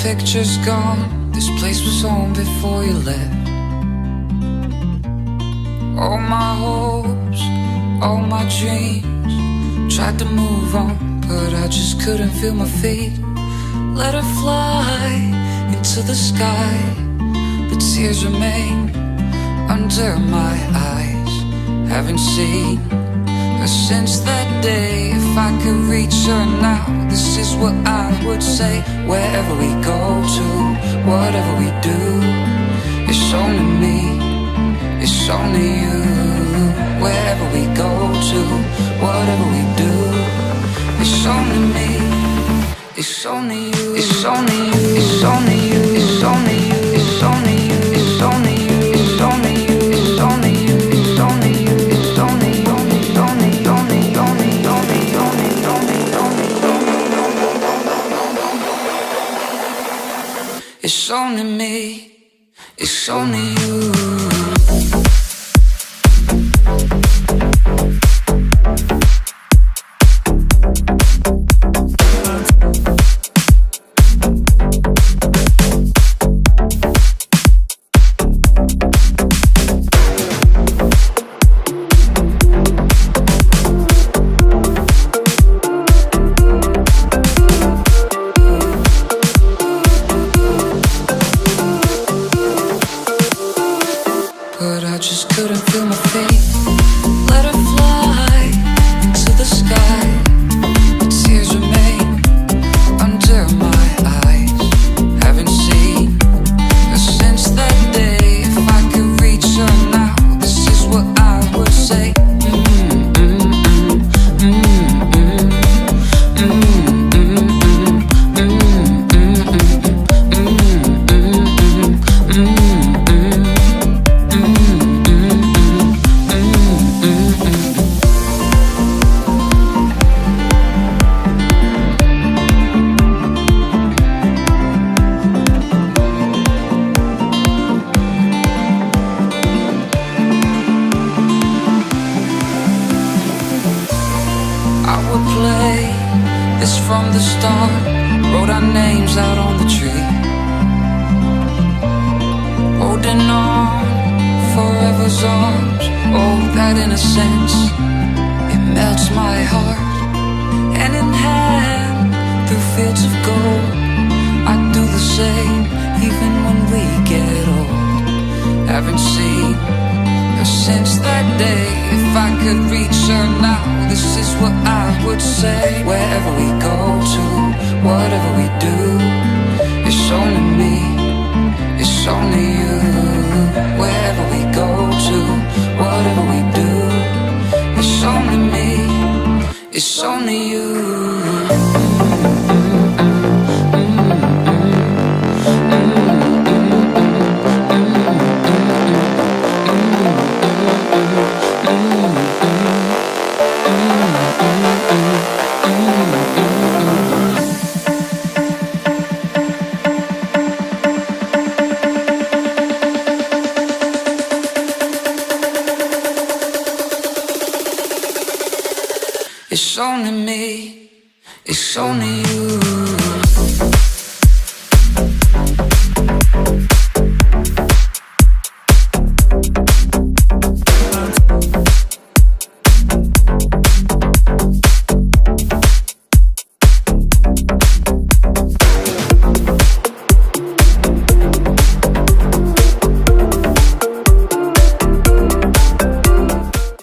picture's gone. This place was home before you left. All my hopes, all my dreams, tried to move on, but I just couldn't feel my feet. Let her fly into the sky, but tears remain under my eyes. Haven't seen her since that day. If I could reach her now, this is what I would say. Wherever we go to, whatever we do, it's only me, it's only you. Wherever we go to, whatever we do, it's only me, it's only you, it's only you, it's only you, it's only you, it's only you, it's only you, it's only you, it's only you, it's only you, it's only you, it's only you, only, only, only, only, only, only, it's only me, it's only you. But I just couldn't feel my feet. Let her fly into the sky, but tears remain under my eyes. Haven't seen her since that day. If I could reach her now, this is what I would say. I would play this from the start, wrote our names out on the tree, holding on forever's arms. Oh, that innocence, it melts my heart. Hand in hand through fields of gold, I'd do the same even when we get old. Haven't seen her since that day. If I could reach her now, this is what I would say. Wherever we go to, whatever we do, it's only me, it's only you. Wherever we go to, whatever we do, it's only me, it's only you. It's only me, it's only you.